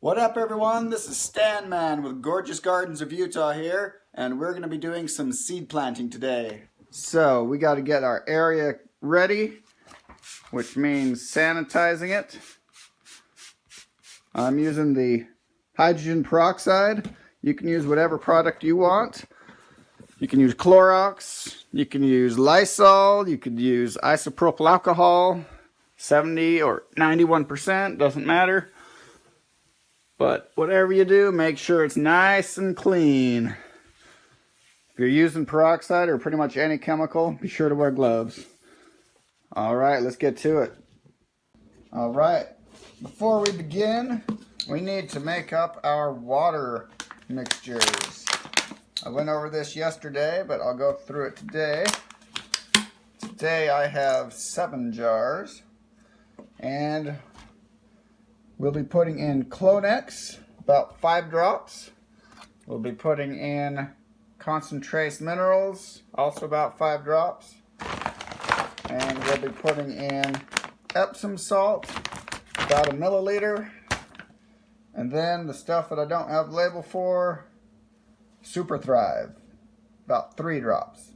What up everyone, this is Stan Man with Gorgeous Gardens of Utah here, and we're going to be doing some seed planting today. So we got to get our area ready, which means sanitizing it. I'm using the hydrogen peroxide. You can use whatever product you want. You can use Clorox, you can use Lysol, you could use isopropyl alcohol, 70 or 91%, doesn't matter. But whatever you do, make sure it's nice and clean. If you're using peroxide or pretty much any chemical, be sure to wear gloves. Alright, let's get to it. Alright, before we begin, we need to make up our water mixtures. I went over this yesterday, but I'll go through it today. Today I have 7 jars, and we'll be putting in Clonex, about 5 drops. We'll be putting in concentrate minerals, also about 5 drops. And we'll be putting in Epsom salt, about 1 milliliter. And then the stuff that I don't have label for, Super Thrive, about 3 drops.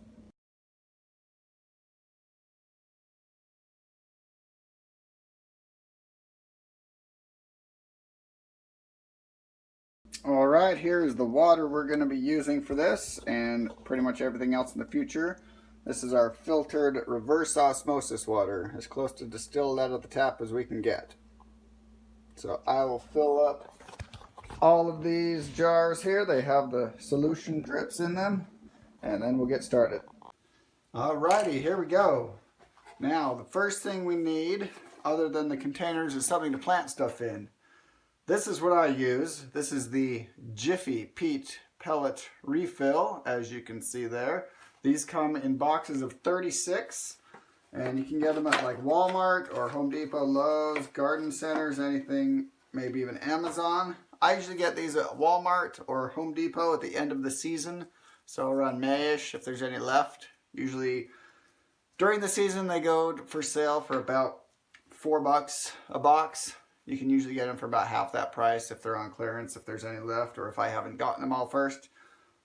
Alright, here is the water we're going to be using for this and pretty much everything else in the future. This is our filtered reverse osmosis water, as close to distilled out of the tap as we can get. So I will fill up all of these jars here. They have the solution drips in them, and then we'll get started. Alrighty, here we go. Now, the first thing we need, other than the containers, is something to plant stuff in. This is what I use. This is the Jiffy Peat pellet refill, as you can see there. These come in boxes of 36, and you can get them at like Walmart or Home Depot, Lowe's, garden centers, anything, maybe even Amazon. I usually get these at Walmart or Home Depot at the end of the season, so around May-ish if there's any left. Usually during the season they go for sale for about $4 a box. You can usually get them for about half that price if they're on clearance, if there's any left, or if I haven't gotten them all first.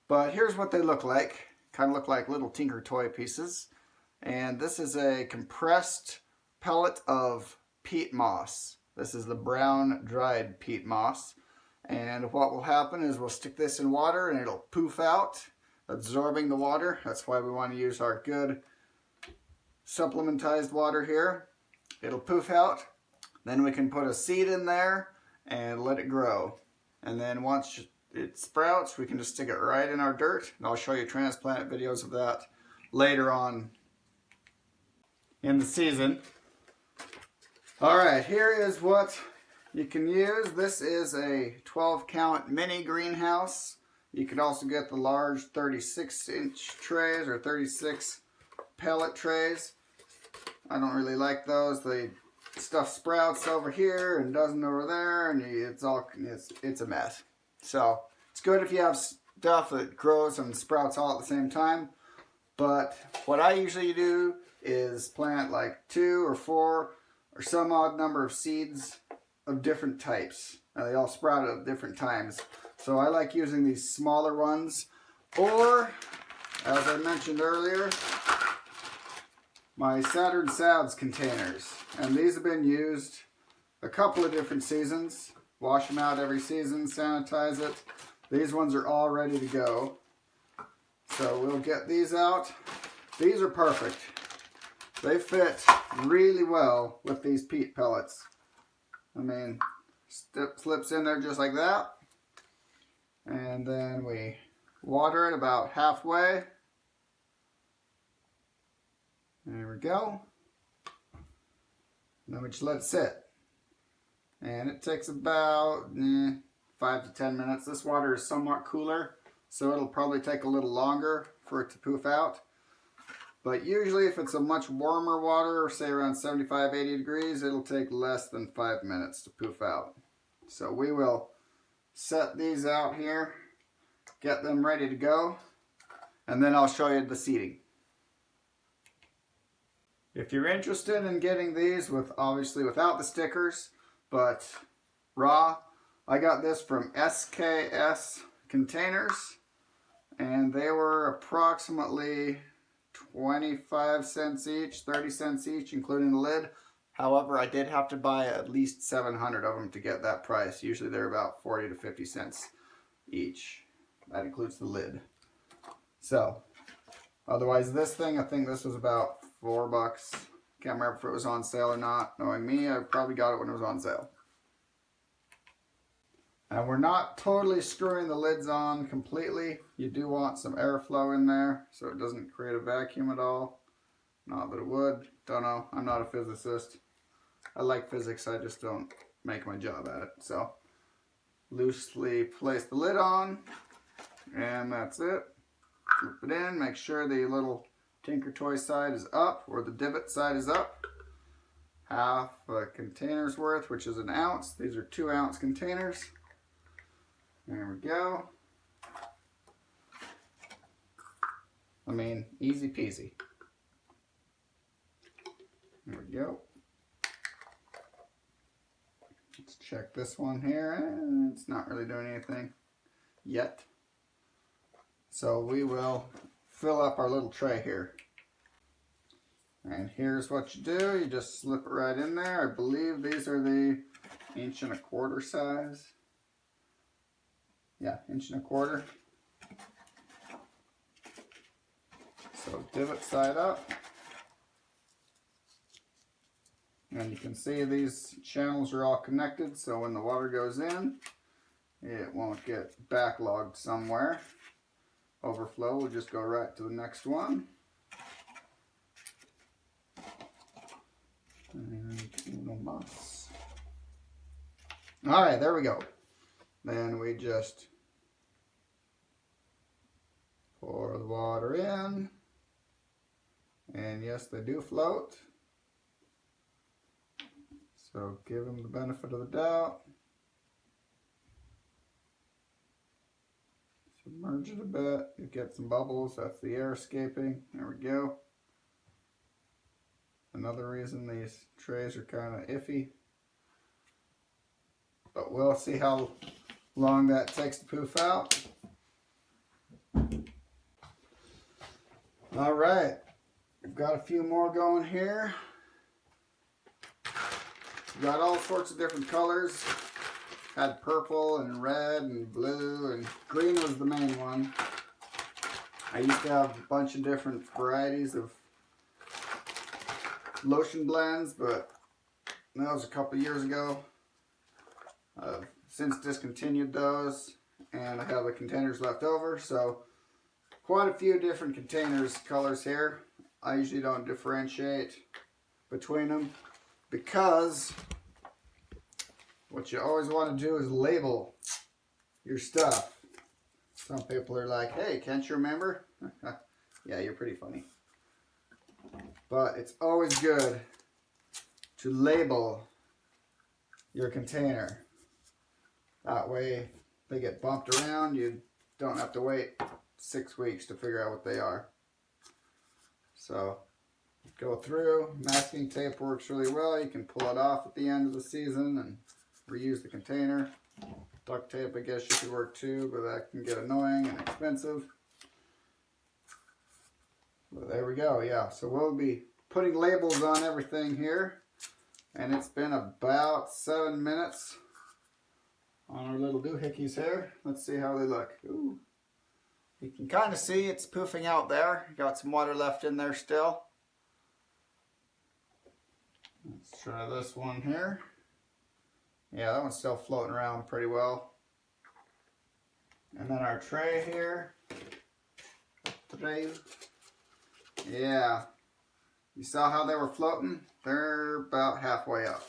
But here's what they look like. Kind of look like little Tinker Toy pieces. And this is a compressed pellet of peat moss. This is the brown dried peat moss. And what will happen is we'll stick this in water and it'll poof out, absorbing the water. That's why we want to use our good supplementized water here. It'll poof out. Then we can put a seed in there and let it grow. And then once it sprouts, we can just stick it right in our dirt. And I'll show you transplant videos of that later on in the season. Alright, here is what you can use. This is a 12 count mini greenhouse. You could also get the large 36-inch trays or 36 pellet trays. I don't really like those. Stuff sprouts over here and doesn't over there, and it's a mess. So it's good if you have stuff that grows and sprouts all at the same time. But what I usually do is plant like 2 or 4 or some odd number of seeds of different types. And they all sprout at different times. So I like using these smaller ones, or as I mentioned earlier, my Saturn Sads containers. And these have been used a couple of different seasons. Wash them out every season, sanitize it. These ones are all ready to go. So we'll get these out. These are perfect. They fit really well with these peat pellets. I mean, slips in there just like that. And then we water it about halfway. There we go. And then we just let it sit. And it takes about 5 to 10 minutes. This water is somewhat cooler, so it'll probably take a little longer for it to poof out. But usually if it's a much warmer water, say around 75, 80 degrees, it'll take less than 5 minutes to poof out. So we will set these out here, get them ready to go, and then I'll show you the seeding. If you're interested in getting these with obviously without the stickers, but raw, I got this from SKS Containers, and they were approximately 25 cents each, 30 cents each, including the lid. However, I did have to buy at least 700 of them to get that price. Usually they're about 40 to 50 cents each. That includes the lid. So, otherwise this thing, I think this was about $4. Can't remember if it was on sale or not. Knowing me, I probably got it when it was on sale. And we're not totally screwing the lids on completely. You do want some airflow in there so it doesn't create a vacuum at all. Not that it would. Don't know. I'm not a physicist. I like physics, I just don't make my job at it. So, loosely place the lid on, and that's it. Flip it in, make sure the little Tinker Toy side is up, or the divot side is up. Half a container's worth, which is an ounce. These are 2-ounce containers. There we go. I mean, easy peasy. There we go. Let's check this one here. It's not really doing anything yet. So we will fill up our little tray here. And here's what you do. You just slip it right in there. I believe these are the 1¼ inch size. Yeah, 1¼ inch. So divot side up. And you can see these channels are all connected, so when the water goes in, it won't get backlogged somewhere. Overflow will just go right to the next one. Alright, there we go. Then we just pour the water in. And yes, they do float. So give them the benefit of the doubt. Submerge it a bit. You get some bubbles. That's the air escaping. There we go. Another reason these trays are kind of iffy. But we'll see how long that takes to poof out. All right. We've got a few more going here. We've got all sorts of different colors. Had purple and red and blue, and green was the main one. I used to have a bunch of different varieties of lotion blends, but that was a couple years ago. I've since discontinued those, and I have the containers left over, so quite a few different containers colors here. I usually don't differentiate between them because what you always want to do is label your stuff. Some people are like, hey, can't you remember? Yeah, you're pretty funny. But it's always good to label your container. That way they get bumped around. You don't have to wait 6 weeks to figure out what they are. So go through. Masking tape works really well. You can pull it off at the end of the season and reuse the container. Duct tape, I guess you could work too, but that can get annoying and expensive. But there we go, yeah. So we'll be putting labels on everything here. And it's been about 7 minutes on our little doohickeys here. Let's see how they look. Ooh. You can kind of see it's poofing out there. Got some water left in there still. Let's try this one here. Yeah, that one's still floating around pretty well. And then our tray here. Tray. Yeah. You saw how they were floating? They're about halfway up.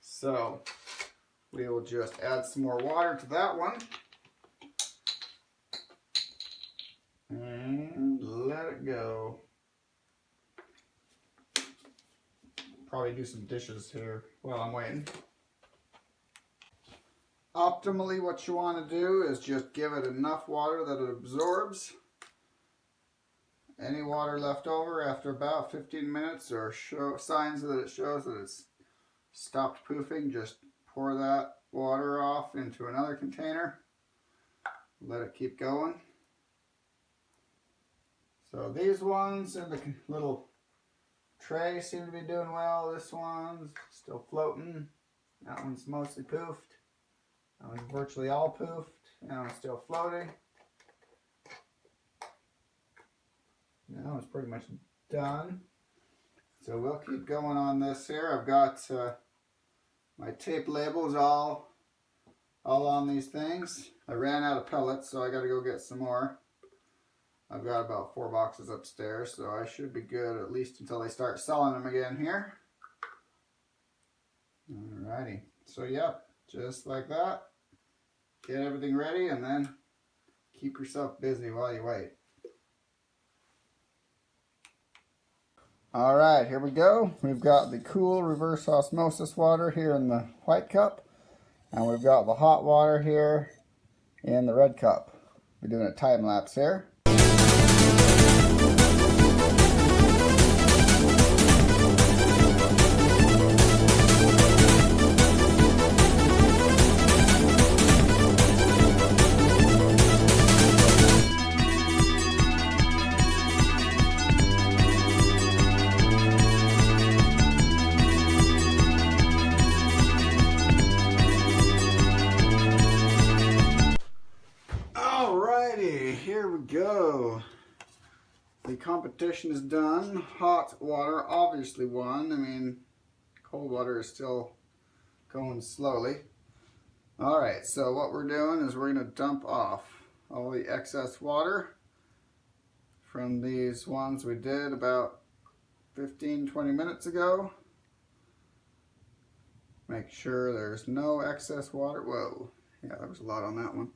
So we will just add some more water to that one. And let it go. Probably do some dishes here while I'm waiting. Optimally, what you want to do is just give it enough water that it absorbs. Any water left over after about 15 minutes or signs that it shows that it's stopped poofing, just pour that water off into another container. Let it keep going. So these ones in the little tray seem to be doing well. This one's still floating. That one's mostly poofed. That one's virtually all poofed. That one's still floating. That one's pretty much done. So we'll keep going on this here. I've got my tape labels all on these things. I ran out of pellets, so I got to go get some more. I've got about 4 boxes upstairs, so I should be good at least until they start selling them again here. Alrighty, so yep, just like that. Get everything ready and then keep yourself busy while you wait. Alright, here we go. We've got the cool reverse osmosis water here in the white cup, and we've got the hot water here in the red cup. We're doing a time lapse here. Here we go. The competition is done. Hot water obviously won. I mean, cold water is still going slowly. Alright, so what we're doing is we're going to dump off all the excess water from these ones we did about 15-20 minutes ago. Make sure there's no excess water. Whoa, yeah, there was a lot on that one.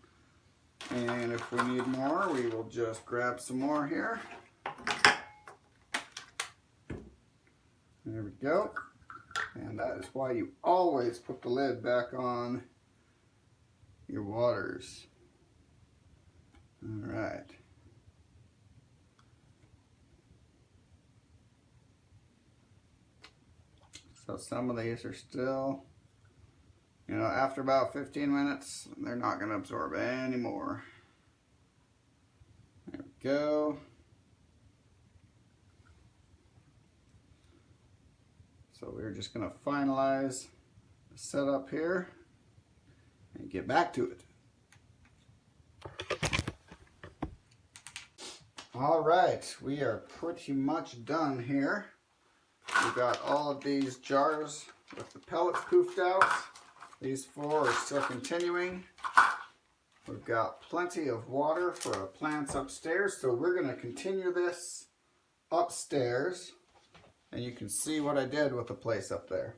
And if we need more, we will just grab some more here. There we go. And that is why you always put the lid back on your waters. All right. So some of these are still, you know, after about 15 minutes, they're not going to absorb any more. There we go. So we're just going to finalize the setup here and get back to it. All right, we are pretty much done here. We've got all of these jars with the pellets poofed out. These 4 are still continuing. We've got plenty of water for our plants upstairs, so we're going to continue this upstairs, and you can see what I did with the place up there.